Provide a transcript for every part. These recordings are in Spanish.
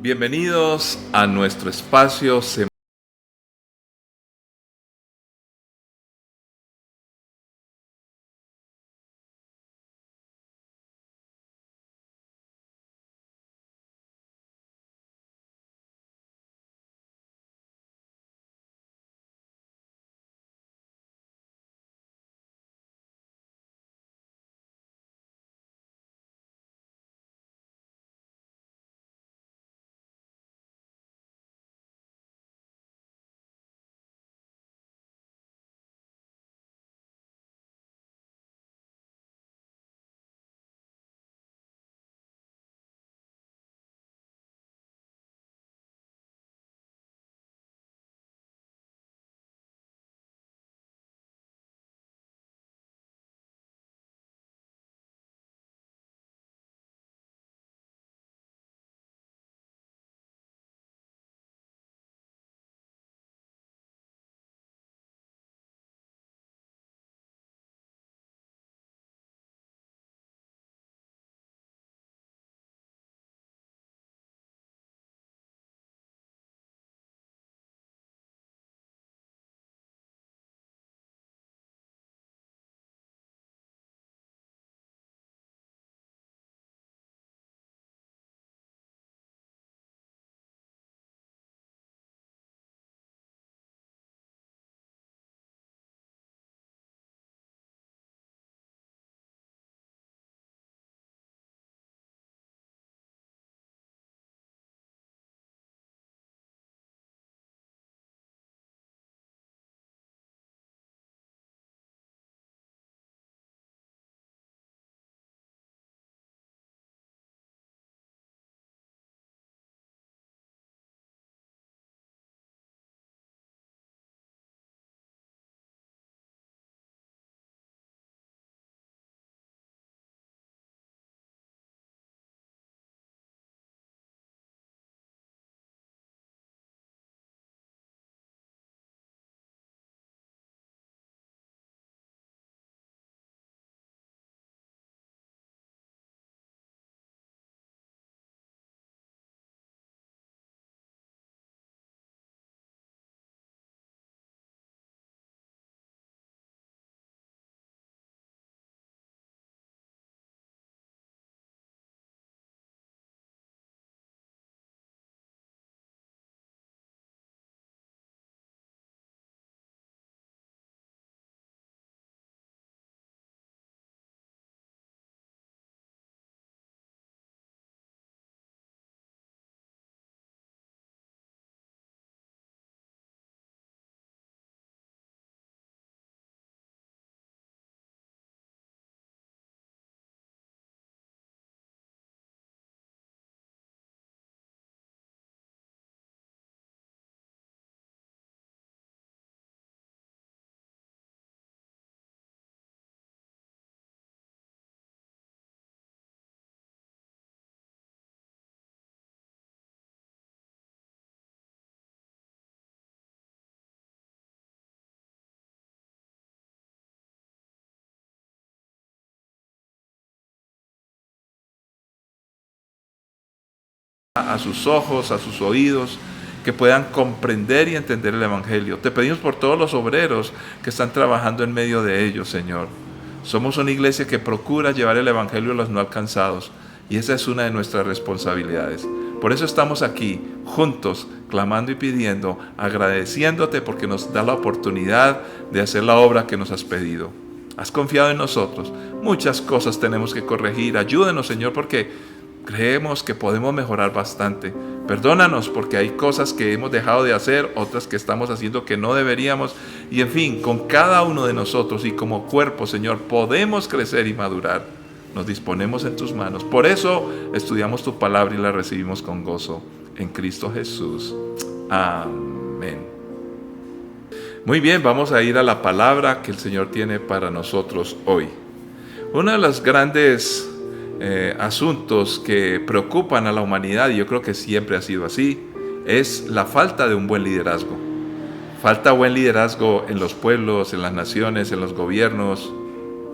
Bienvenidos a nuestro espacio semanal. A sus ojos, a sus oídos, que puedan comprender y entender el Evangelio. Te pedimos por todos los obreros que están trabajando en medio de ellos, Señor. Somos una iglesia que procura llevar el Evangelio a los no alcanzados, y esa es una de nuestras responsabilidades. Por eso estamos aquí, juntos, clamando y pidiendo, agradeciéndote porque nos da la oportunidad de hacer la obra que nos has pedido. Has confiado en nosotros. Muchas cosas tenemos que corregir. Ayúdenos, Señor, porque creemos que podemos mejorar bastante. Perdónanos porque hay cosas que hemos dejado de hacer, otras que estamos haciendo que no deberíamos. Y en fin, con cada uno de nosotros y como cuerpo, Señor, podemos crecer y madurar. Nos disponemos en tus manos. Por eso estudiamos tu palabra y la recibimos con gozo. En Cristo Jesús. Amén. Muy bien, vamos a ir a la palabra que el Señor tiene para nosotros hoy. Uno de los grandes asuntos que preocupan a la humanidad, y yo creo que siempre ha sido así, es la falta de un buen liderazgo. Falta buen liderazgo en los pueblos, en las naciones, en los gobiernos,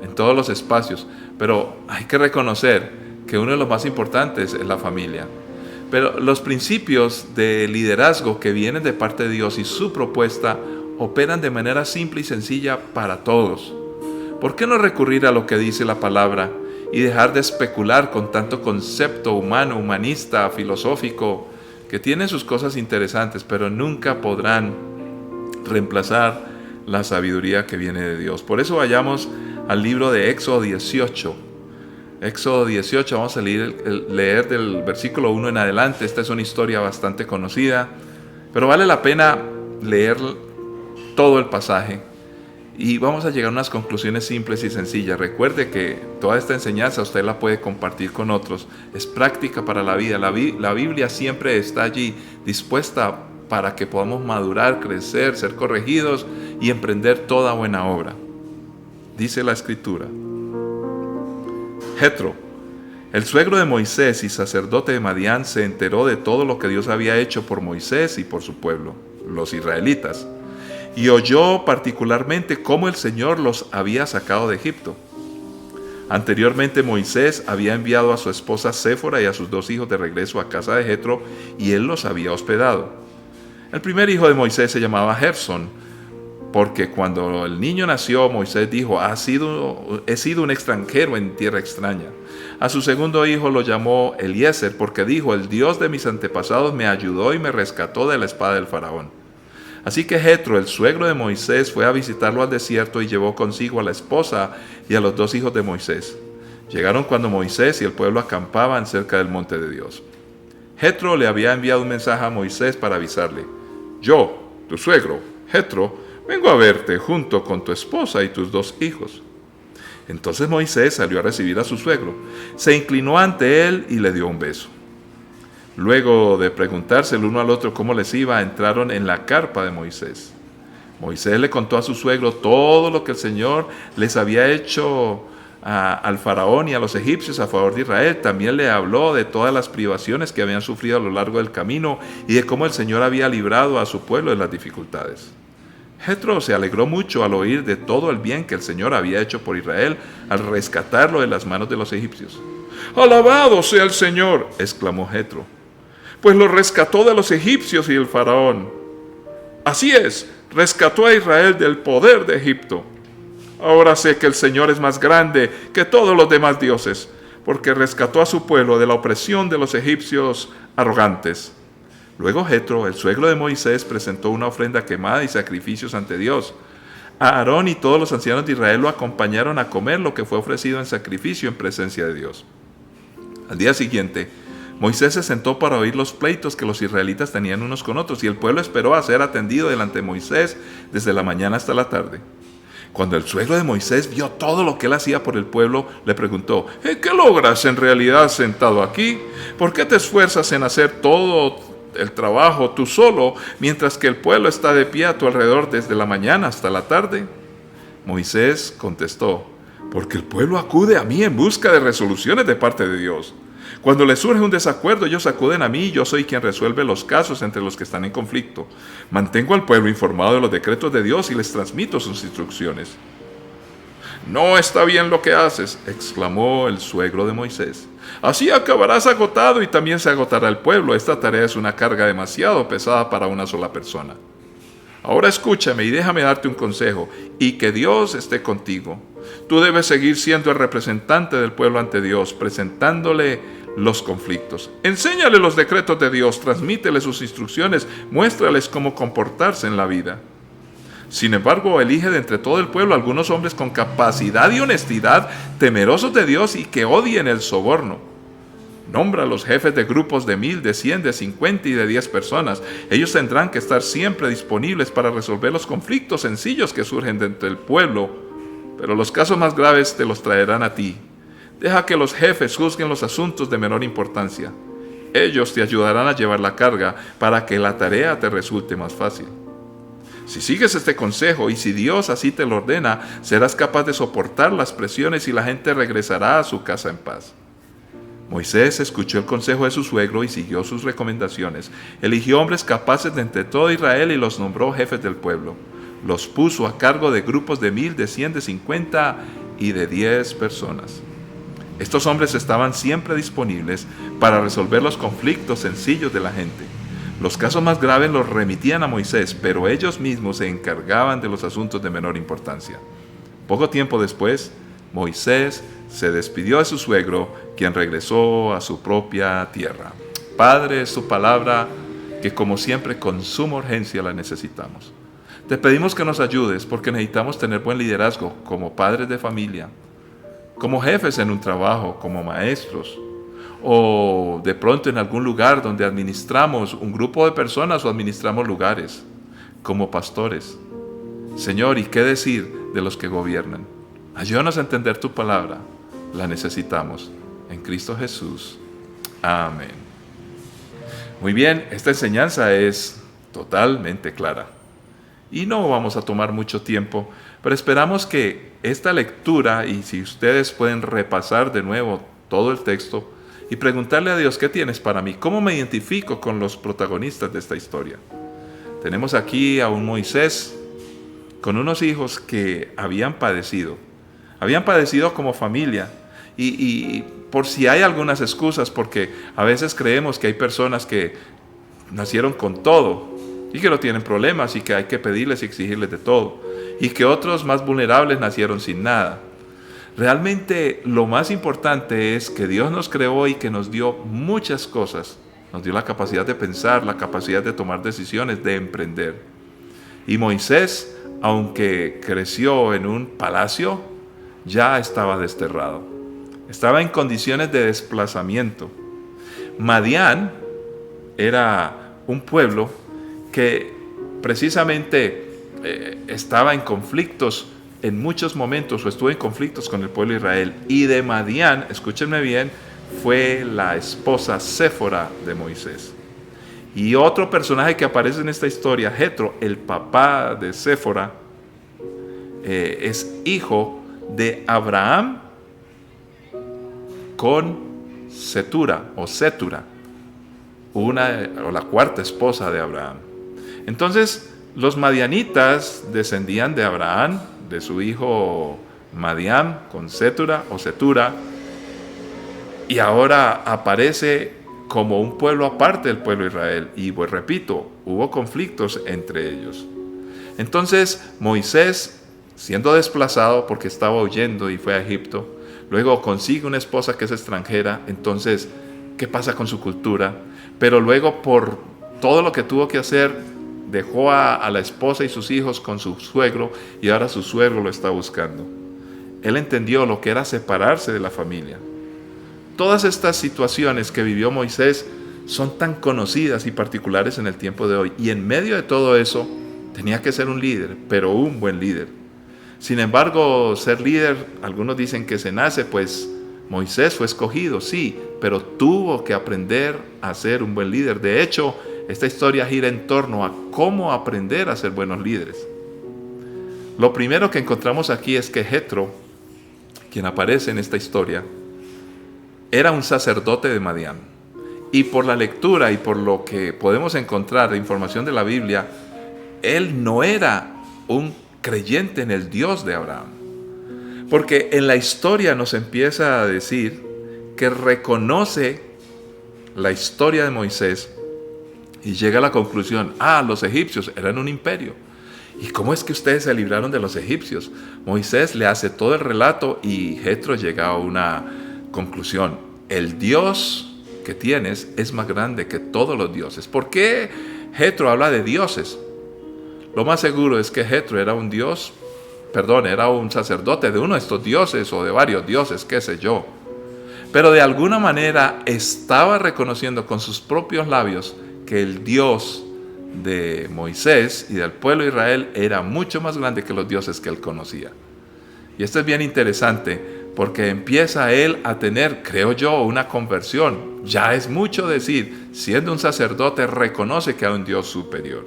en todos los espacios. Pero hay que reconocer que uno de los más importantes es la familia. Pero los principios de liderazgo que vienen de parte de Dios y su propuesta operan de manera simple y sencilla para todos. ¿Por qué no recurrir a lo que dice la palabra y dejar de especular con tanto concepto humano, humanista, filosófico, que tienen sus cosas interesantes, pero nunca podrán reemplazar la sabiduría que viene de Dios? Por eso vayamos al libro de Éxodo 18. Éxodo 18, vamos a leer del versículo 1 en adelante. Esta es una historia bastante conocida, pero vale la pena leer todo el pasaje y vamos a llegar a unas conclusiones simples y sencillas. Recuerde que toda esta enseñanza usted la puede compartir con otros, es práctica para la vida. La Biblia siempre está allí dispuesta para que podamos madurar, crecer, ser corregidos y emprender toda buena obra. Dice la Escritura: Jetro, el suegro de Moisés y sacerdote de Madián, se enteró de todo lo que Dios había hecho por Moisés y por su pueblo, los israelitas, y oyó particularmente cómo el Señor los había sacado de Egipto. Anteriormente Moisés había enviado a su esposa Séfora y a sus 2 hijos de regreso a casa de Jetro, y él los había hospedado. El primer hijo de Moisés se llamaba Gersón, porque cuando el niño nació, Moisés dijo: he sido un extranjero en tierra extraña. A su segundo hijo lo llamó Eliezer, porque dijo: el Dios de mis antepasados me ayudó y me rescató de la espada del faraón. Así que Jetro, el suegro de Moisés, fue a visitarlo al desierto y llevó consigo a la esposa y a los 2 hijos de Moisés. Llegaron cuando Moisés y el pueblo acampaban cerca del monte de Dios. Jetro le había enviado un mensaje a Moisés para avisarle: yo, tu suegro, Jetro, vengo a verte junto con tu esposa y tus 2 hijos. Entonces Moisés salió a recibir a su suegro, se inclinó ante él y le dio un beso. Luego de preguntarse el uno al otro cómo les iba, entraron en la carpa de Moisés. Moisés le contó a su suegro todo lo que el Señor les había hecho al faraón y a los egipcios a favor de Israel. También le habló de todas las privaciones que habían sufrido a lo largo del camino y de cómo el Señor había librado a su pueblo de las dificultades. Jetro se alegró mucho al oír de todo el bien que el Señor había hecho por Israel al rescatarlo de las manos de los egipcios. «¡Alabado sea el Señor!», exclamó Jetro, «pues lo rescató de los egipcios y del faraón. Así es, rescató a Israel del poder de Egipto. Ahora sé que el Señor es más grande que todos los demás dioses, porque rescató a su pueblo de la opresión de los egipcios arrogantes». Luego Jetro, el suegro de Moisés, presentó una ofrenda quemada y sacrificios ante Dios. Aarón y todos los ancianos de Israel lo acompañaron a comer lo que fue ofrecido en sacrificio en presencia de Dios. Al día siguiente, Moisés se sentó para oír los pleitos que los israelitas tenían unos con otros, y el pueblo esperó a ser atendido delante de Moisés desde la mañana hasta la tarde. Cuando el suegro de Moisés vio todo lo que él hacía por el pueblo, le preguntó: ¿qué logras en realidad sentado aquí? ¿Por qué te esfuerzas en hacer todo el trabajo tú solo, mientras que el pueblo está de pie a tu alrededor desde la mañana hasta la tarde? Moisés contestó: porque el pueblo acude a mí en busca de resoluciones de parte de Dios. Cuando les surge un desacuerdo, ellos acuden a mí y yo soy quien resuelve los casos entre los que están en conflicto. Mantengo al pueblo informado de los decretos de Dios y les transmito sus instrucciones. «No está bien lo que haces», exclamó el suegro de Moisés. «Así acabarás agotado y también se agotará el pueblo. Esta tarea es una carga demasiado pesada para una sola persona. Ahora escúchame y déjame darte un consejo, y que Dios esté contigo. Tú debes seguir siendo el representante del pueblo ante Dios, presentándole los conflictos. Enséñale los decretos de Dios, transmítele sus instrucciones, muéstrales cómo comportarse en la vida. Sin embargo, elige de entre todo el pueblo algunos hombres con capacidad y honestidad, temerosos de Dios y que odien el soborno. Nombra a los jefes de grupos de 1,000, de 100, de 50 y de 10 personas. Ellos tendrán que estar siempre disponibles para resolver los conflictos sencillos que surgen dentro del pueblo, pero los casos más graves te los traerán a ti. Deja que los jefes juzguen los asuntos de menor importancia. Ellos te ayudarán a llevar la carga para que la tarea te resulte más fácil. Si sigues este consejo y si Dios así te lo ordena, serás capaz de soportar las presiones y la gente regresará a su casa en paz. Moisés escuchó el consejo de su suegro y siguió sus recomendaciones. Eligió hombres capaces de entre todo Israel y los nombró jefes del pueblo. Los puso a cargo de grupos de 1,000, de 100, de 50 y de 10 personas. Estos hombres estaban siempre disponibles para resolver los conflictos sencillos de la gente. Los casos más graves los remitían a Moisés, pero ellos mismos se encargaban de los asuntos de menor importancia. Poco tiempo después, Moisés se despidió de su suegro, quien regresó a su propia tierra. Padre, es tu palabra que como siempre con suma urgencia la necesitamos. Te pedimos que nos ayudes porque necesitamos tener buen liderazgo como padres de familia, como jefes en un trabajo, como maestros, o de pronto en algún lugar donde administramos un grupo de personas o administramos lugares, como pastores. Señor, ¿y qué decir de los que gobiernan? Ayúdanos a entender tu palabra. La necesitamos. En Cristo Jesús. Amén. Muy bien, esta enseñanza es totalmente clara. Y no vamos a tomar mucho tiempo, pero esperamos que esta lectura, y si ustedes pueden repasar de nuevo todo el texto, y preguntarle a Dios, ¿qué tienes para mí? ¿Cómo me identifico con los protagonistas de esta historia? Tenemos aquí a un Moisés con unos hijos que habían padecido como familia, y por si hay algunas excusas, porque a veces creemos que hay personas que nacieron con todo y que no tienen problemas y que hay que pedirles y exigirles de todo, y que otros más vulnerables nacieron sin nada. Realmente lo más importante es que Dios nos creó y que nos dio muchas cosas. Nos dio la capacidad de pensar, la capacidad de tomar decisiones, de emprender. Y Moisés, aunque creció en un palacio, ya estaba desterrado. Estaba en condiciones de desplazamiento. Madián era un pueblo que precisamente estaba en conflictos en muchos momentos, o estuvo en conflictos con el pueblo de Israel. Y de Madián, escúchenme bien, fue la esposa Séfora de Moisés. Y otro personaje que aparece en esta historia, Jetro, el papá de Séfora, es hijo de Abraham con Setura, la cuarta esposa de Abraham. Entonces, los madianitas descendían de Abraham, de su hijo Madián con Setura, y ahora aparece como un pueblo aparte del pueblo de Israel. Y pues repito, hubo conflictos entre ellos. Entonces Moisés, siendo desplazado porque estaba huyendo y fue a Egipto, luego consigue una esposa que es extranjera. Entonces, ¿qué pasa con su cultura? Pero luego, por todo lo que tuvo que hacer, dejó a la esposa y sus hijos con su suegro, y ahora su suegro lo está buscando. Él entendió lo que era separarse de la familia. Todas estas situaciones que vivió Moisés son tan conocidas y particulares en el tiempo de hoy. Y en medio de todo eso, tenía que ser un líder, pero un buen líder. Sin embargo, ser líder, algunos dicen que se nace, pues Moisés fue escogido, sí, pero tuvo que aprender a ser un buen líder. De hecho, esta historia gira en torno a cómo aprender a ser buenos líderes. Lo primero que encontramos aquí es que Jetro, quien aparece en esta historia, era un sacerdote de Madián. Y por la lectura y por lo que podemos encontrar de información de la Biblia, él no era un creyente en el Dios de Abraham. Porque en la historia nos empieza a decir que reconoce la historia de Moisés y llega a la conclusión, los egipcios eran un imperio. ¿Y cómo es que ustedes se libraron de los egipcios? Moisés le hace todo el relato y Jetro llega a una conclusión. El Dios que tienes es más grande que todos los dioses. ¿Por qué Jetro habla de dioses? Lo más seguro es que Jetro era un sacerdote de uno de estos dioses o de varios dioses, qué sé yo. Pero de alguna manera estaba reconociendo con sus propios labios que el Dios de Moisés y del pueblo de Israel era mucho más grande que los dioses que él conocía. Y esto es bien interesante porque empieza él a tener, creo yo, una conversión. Ya es mucho decir, siendo un sacerdote reconoce que hay un Dios superior.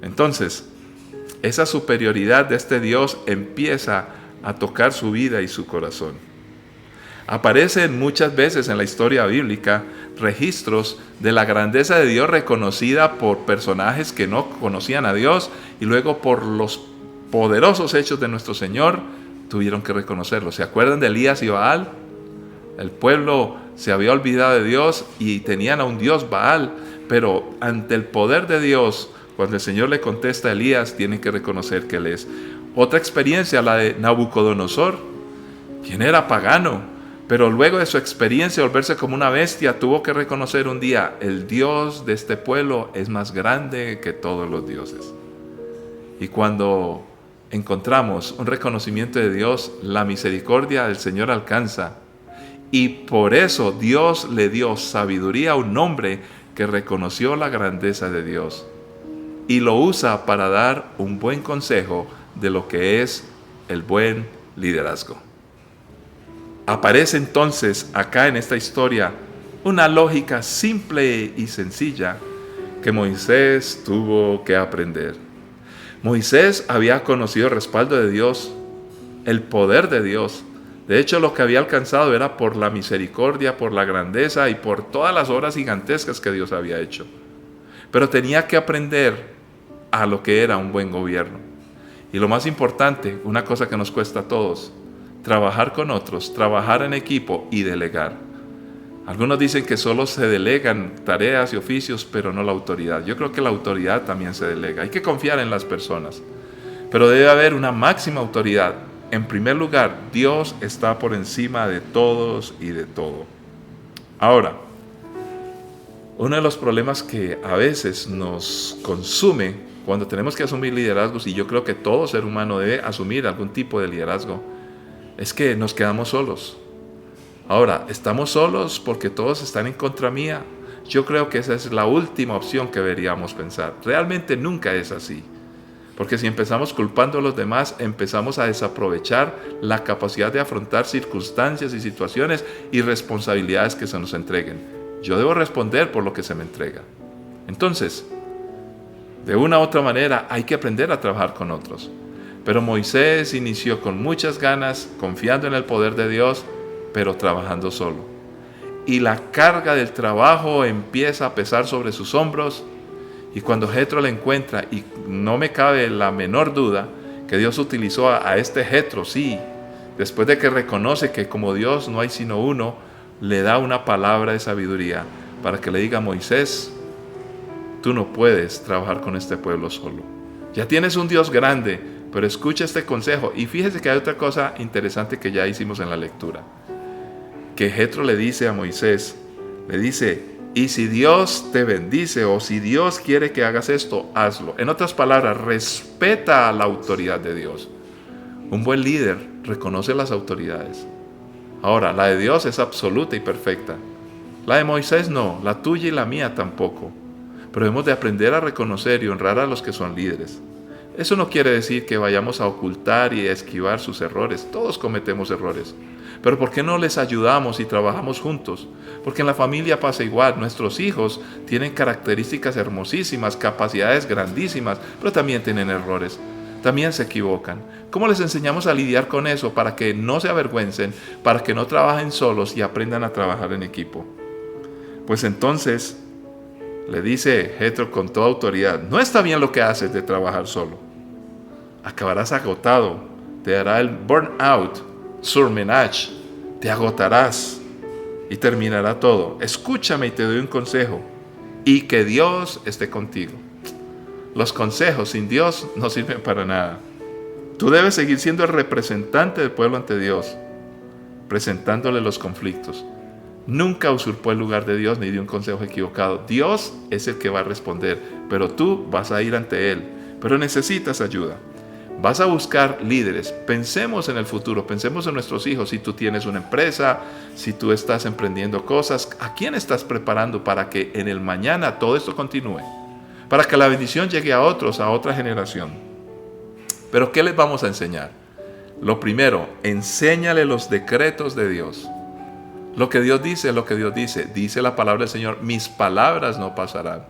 Entonces, esa superioridad de este Dios empieza a tocar su vida y su corazón. Aparecen muchas veces en la historia bíblica registros de la grandeza de Dios reconocida por personajes que no conocían a Dios y luego por los poderosos hechos de nuestro Señor tuvieron que reconocerlo. ¿Se acuerdan de Elías y Baal? El pueblo se había olvidado de Dios y tenían a un dios Baal, pero ante el poder de Dios, cuando el Señor le contesta a Elías, tienen que reconocer que Él es. Otra experiencia, la de Nabucodonosor, quien era pagano, pero luego de su experiencia de volverse como una bestia, tuvo que reconocer un día, el Dios de este pueblo es más grande que todos los dioses. Y cuando encontramos un reconocimiento de Dios, la misericordia del Señor alcanza. Y por eso Dios le dio sabiduría a un hombre que reconoció la grandeza de Dios y lo usa para dar un buen consejo de lo que es el buen liderazgo. Aparece entonces acá en esta historia una lógica simple y sencilla que Moisés tuvo que aprender. Moisés había conocido el respaldo de Dios, el poder de Dios. De hecho, lo que había alcanzado era por la misericordia, por la grandeza y por todas las obras gigantescas que Dios había hecho. Pero tenía que aprender a lo que era un buen gobierno. Y lo más importante, una cosa que nos cuesta a todos, trabajar con otros, trabajar en equipo y delegar. Algunos dicen que solo se delegan tareas y oficios, pero no la autoridad. Yo creo que la autoridad también se delega. Hay que confiar en las personas, pero debe haber una máxima autoridad. En primer lugar, Dios está por encima de todos y de todo. Ahora, uno de los problemas que a veces nos consume cuando tenemos que asumir liderazgos, y yo creo que todo ser humano debe asumir algún tipo de liderazgo, es que nos quedamos solos. Ahora, ¿estamos solos porque todos están en contra mía? Yo creo que esa es la última opción que deberíamos pensar. Realmente nunca es así. Porque si empezamos culpando a los demás, empezamos a desaprovechar la capacidad de afrontar circunstancias y situaciones y responsabilidades que se nos entreguen. Yo debo responder por lo que se me entrega. Entonces, de una u otra manera, hay que aprender a trabajar con otros. Pero Moisés inició con muchas ganas, confiando en el poder de Dios, pero trabajando solo. Y la carga del trabajo empieza a pesar sobre sus hombros. Y cuando Jetro le encuentra, y no me cabe la menor duda que Dios utilizó a este Jetro, sí, después de que reconoce que como Dios no hay sino uno, le da una palabra de sabiduría para que le diga a Moisés, tú no puedes trabajar con este pueblo solo. Ya tienes un Dios grande, pero escucha este consejo. Y fíjese que hay otra cosa interesante que ya hicimos en la lectura. Que Jetro le dice a Moisés, le dice, y si Dios te bendice o si Dios quiere que hagas esto, hazlo. En otras palabras, respeta la autoridad de Dios. Un buen líder reconoce las autoridades. Ahora, la de Dios es absoluta y perfecta. La de Moisés no, la tuya y la mía tampoco. Pero hemos de aprender a reconocer y honrar a los que son líderes. Eso no quiere decir que vayamos a ocultar y a esquivar sus errores. Todos cometemos errores. Pero ¿por qué no les ayudamos y trabajamos juntos? Porque en la familia pasa igual. Nuestros hijos tienen características hermosísimas, capacidades grandísimas, pero también tienen errores. También se equivocan. ¿Cómo les enseñamos a lidiar con eso para que no se avergüencen, para que no trabajen solos y aprendan a trabajar en equipo? Pues entonces le dice Jetro con toda autoridad, no está bien lo que haces de trabajar solo. Acabarás agotado, te dará el burnout, surmenage, te agotarás y terminará todo. Escúchame y te doy un consejo, y que Dios esté contigo. Los consejos sin Dios no sirven para nada. Tú debes seguir siendo el representante del pueblo ante Dios, presentándole los conflictos. Nunca usurpó el lugar de Dios ni dio un consejo equivocado. Dios es el que va a responder, pero tú vas a ir ante Él. Pero necesitas ayuda. Vas a buscar líderes. Pensemos en el futuro, pensemos en nuestros hijos. Si tú tienes una empresa, si tú estás emprendiendo cosas, ¿a quién estás preparando para que en el mañana todo esto continúe? Para que la bendición llegue a otros, a otra generación. Pero ¿qué les vamos a enseñar? Lo primero, enséñale los decretos de Dios. Lo que Dios dice es lo que Dios dice. Dice la palabra del Señor, mis palabras no pasarán.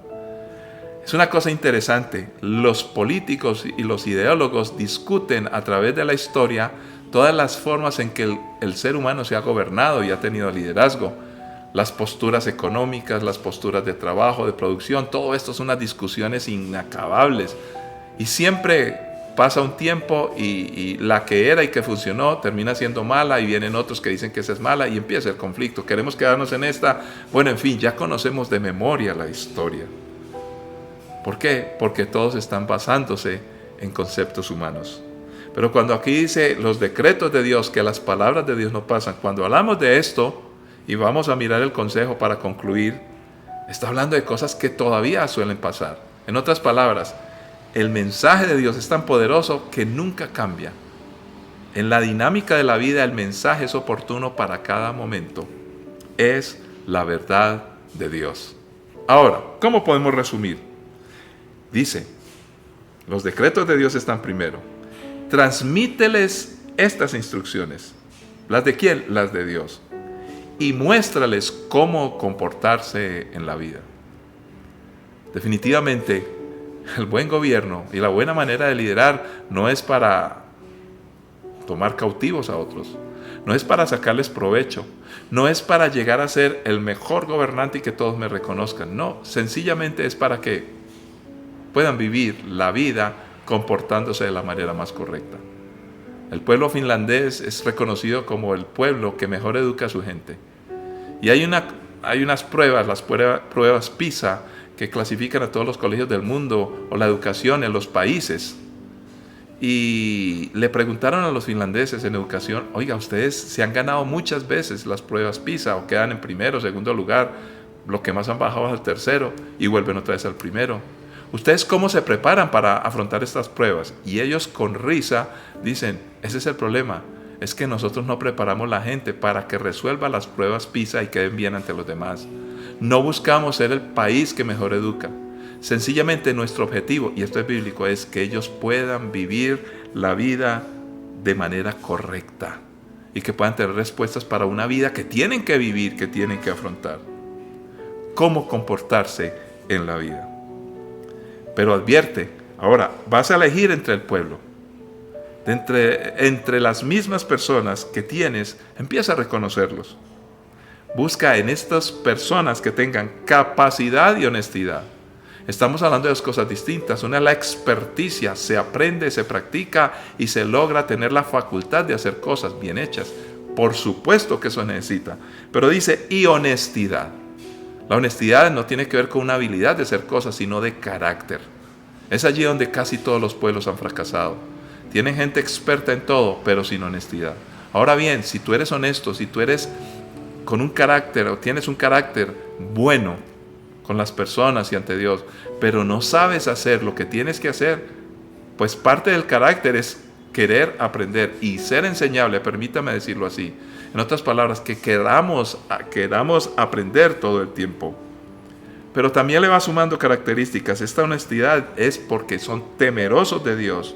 Es una cosa interesante. Los políticos y los ideólogos discuten a través de la historia todas las formas en que el ser humano se ha gobernado y ha tenido liderazgo. Las posturas económicas, las posturas de trabajo, de producción, todo esto son unas discusiones inacabables. Y siempre pasa un tiempo y la que era y que funcionó termina siendo mala y vienen otros que dicen que esa es mala y empieza el conflicto. Queremos quedarnos en esta. Bueno, en fin, ya conocemos de memoria la historia. ¿Por qué? Porque todos están basándose en conceptos humanos. Pero cuando aquí dice los decretos de Dios, que las palabras de Dios no pasan, cuando hablamos de esto, y vamos a mirar el consejo para concluir, está hablando de cosas que todavía suelen pasar. En otras palabras, el mensaje de Dios es tan poderoso que nunca cambia. En la dinámica de la vida, el mensaje es oportuno para cada momento. Es la verdad de Dios. Ahora, ¿cómo podemos resumir? Dice, los decretos de Dios están primero. Transmíteles estas instrucciones. ¿Las de quién? Las de Dios. Y muéstrales cómo comportarse en la vida. Definitivamente, el buen gobierno y la buena manera de liderar no es para tomar cautivos a otros, no es para sacarles provecho, no es para llegar a ser el mejor gobernante y que todos me reconozcan. No, sencillamente es para que puedan vivir la vida comportándose de la manera más correcta. El pueblo finlandés es reconocido como el pueblo que mejor educa a su gente. Y hay unas pruebas, las pruebas PISA, que clasifican a todos los colegios del mundo o la educación en los países. Y le preguntaron a los finlandeses en educación, oiga, ustedes se han ganado muchas veces las pruebas PISA o quedan en primero, segundo lugar, lo que más han bajado es al tercero y vuelven otra vez al primero. ¿Ustedes cómo se preparan para afrontar estas pruebas? Y ellos con risa dicen, ese es el problema, es que nosotros no preparamos la gente para que resuelva las pruebas PISA y queden bien ante los demás. No buscamos ser el país que mejor educa. Sencillamente nuestro objetivo, y esto es bíblico, es que ellos puedan vivir la vida de manera correcta y que puedan tener respuestas para una vida que tienen que vivir, que tienen que afrontar. Cómo comportarse en la vida. Pero advierte, ahora vas a elegir entre el pueblo. Entre las mismas personas que tienes, empieza a reconocerlos. Busca en estas personas que tengan capacidad y honestidad. Estamos hablando de dos cosas distintas. Una es la experticia, se aprende, se practica y se logra tener la facultad de hacer cosas bien hechas. Por supuesto que eso necesita. Pero dice, y honestidad. La honestidad no tiene que ver con una habilidad de hacer cosas, sino de carácter. Es allí donde casi todos los pueblos han fracasado. Tienen gente experta en todo, pero sin honestidad. Ahora bien, si tú eres honesto, si tú eres con un carácter o tienes un carácter bueno con las personas y ante Dios, pero no sabes hacer lo que tienes que hacer, pues parte del carácter es querer aprender y ser enseñable, permítame decirlo así. En otras palabras, que queramos aprender todo el tiempo. Pero también le va sumando características. Esta honestidad es porque son temerosos de Dios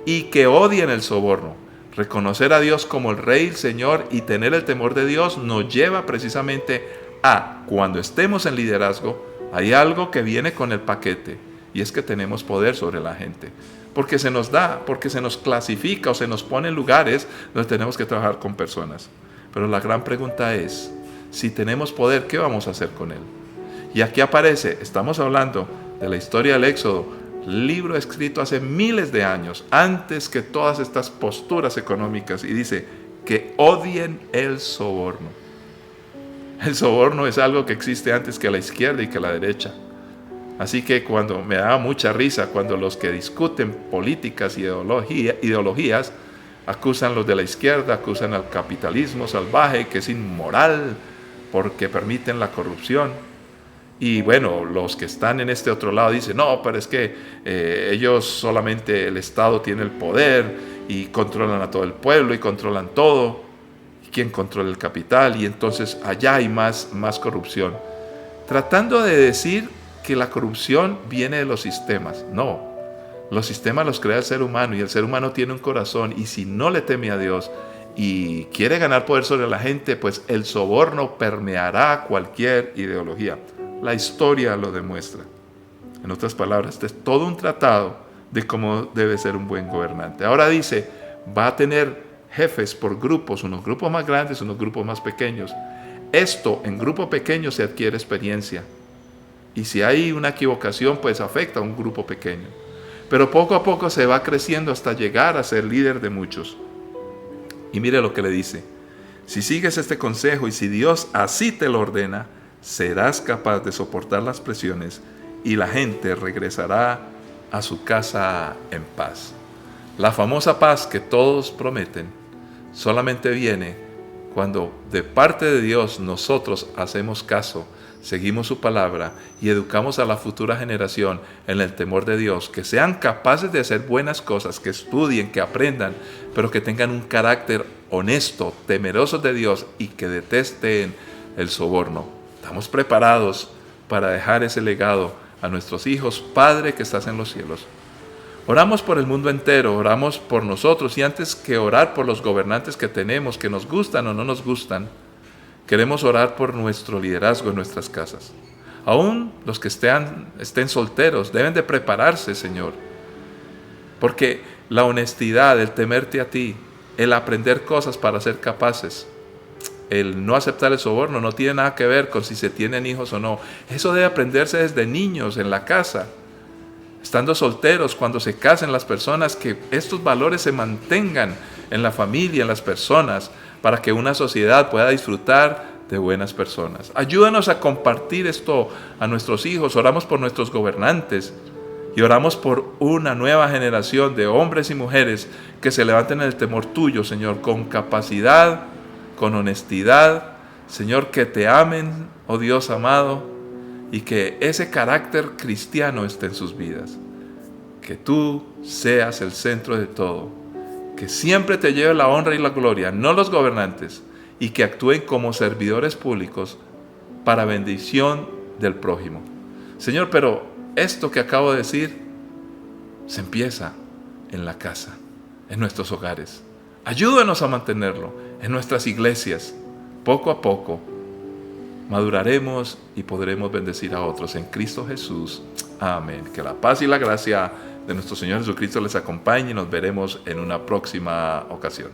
y que odian el soborno. Reconocer a Dios como el Rey, el Señor y tener el temor de Dios nos lleva precisamente a, cuando estemos en liderazgo, hay algo que viene con el paquete y es que tenemos poder sobre la gente. Porque se nos da, porque se nos clasifica o se nos pone en lugares donde tenemos que trabajar con personas. Pero la gran pregunta es, si tenemos poder, ¿qué vamos a hacer con él? Y aquí aparece, estamos hablando de la historia del Éxodo, libro escrito hace miles de años, antes que todas estas posturas económicas, y dice que odien el soborno. El soborno es algo que existe antes que la izquierda y que la derecha. Así que cuando me daba mucha risa cuando los que discuten políticas y ideologías acusan los de la izquierda, acusan al capitalismo salvaje, que es inmoral porque permiten la corrupción. Y bueno, los que están en este otro lado dicen, no, pero es que ellos solamente, el Estado tiene el poder y controlan a todo el pueblo y controlan todo. ¿Quién controla el capital? Y entonces allá hay más corrupción. Tratando de decir que la corrupción viene de los sistemas. No, los sistemas los crea el ser humano y el ser humano tiene un corazón y si no le teme a Dios y quiere ganar poder sobre la gente, pues el soborno permeará cualquier ideología. La historia lo demuestra. En otras palabras, este es todo un tratado de cómo debe ser un buen gobernante. Ahora dice, va a tener jefes por grupos, unos grupos más grandes, unos grupos más pequeños. Esto en grupo pequeño se adquiere experiencia. Y si hay una equivocación, pues afecta a un grupo pequeño. pero poco a poco se va creciendo hasta llegar a ser líder de muchos. Y mire lo que le dice: si sigues este consejo y si Dios así te lo ordena, serás capaz de soportar las presiones y la gente regresará a su casa en paz. La famosa paz que todos prometen solamente viene cuando de parte de Dios nosotros hacemos caso, seguimos su palabra y educamos a la futura generación en el temor de Dios, que sean capaces de hacer buenas cosas, que estudien, que aprendan, pero que tengan un carácter honesto, temerosos de Dios y que detesten el soborno. Estamos preparados para dejar ese legado a nuestros hijos. Padre que estás en los cielos, oramos por el mundo entero, oramos por nosotros, y antes que orar por los gobernantes que tenemos, que nos gustan o no nos gustan, queremos orar por nuestro liderazgo en nuestras casas. Aún los que estén solteros deben de prepararse, Señor, porque la honestidad, el temerte a ti, el aprender cosas para ser capaces, el no aceptar el soborno no tiene nada que ver con si se tienen hijos o no. Eso debe aprenderse desde niños en la casa, estando solteros, cuando se casen las personas, que estos valores se mantengan en la familia, en las personas, para que una sociedad pueda disfrutar de buenas personas. Ayúdanos a compartir esto a nuestros hijos. Oramos por nuestros gobernantes y oramos por una nueva generación de hombres y mujeres que se levanten en el temor tuyo, Señor, con capacidad, con honestidad, Señor, que te amen, oh Dios amado, y que ese carácter cristiano esté en sus vidas. Que tú seas el centro de todo, que siempre te lleve la honra y la gloria, no los gobernantes, y que actúen como servidores públicos para bendición del prójimo. Señor, pero esto que acabo de decir se empieza en la casa, en nuestros hogares. Ayúdanos a mantenerlo en nuestras iglesias. Poco a poco maduraremos y podremos bendecir a otros en Cristo Jesús. Amén. Que la paz y la gracia de nuestro Señor Jesucristo les acompañe y nos veremos en una próxima ocasión.